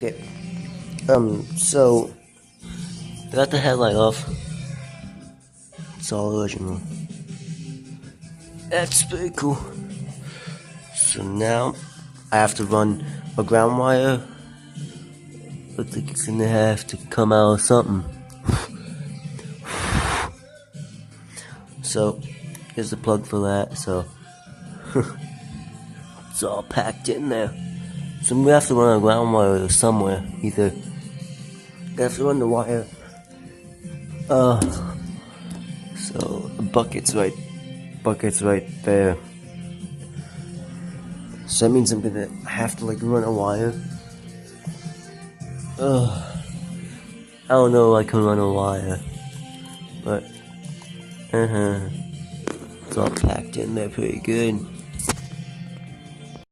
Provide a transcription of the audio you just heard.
Okay. So I got the headlight off. It's all original. That's pretty cool. So now I have to run a ground wire. Looks like it's gonna have to come out or something. So here's the plug for that. So it's all packed in there. So we have to run a ground wire somewhere. Either we have to run the wire. So the bucket's right there. So that means I'm gonna have to run a wire. I don't know if I can run a wire, but it's all packed in there pretty good.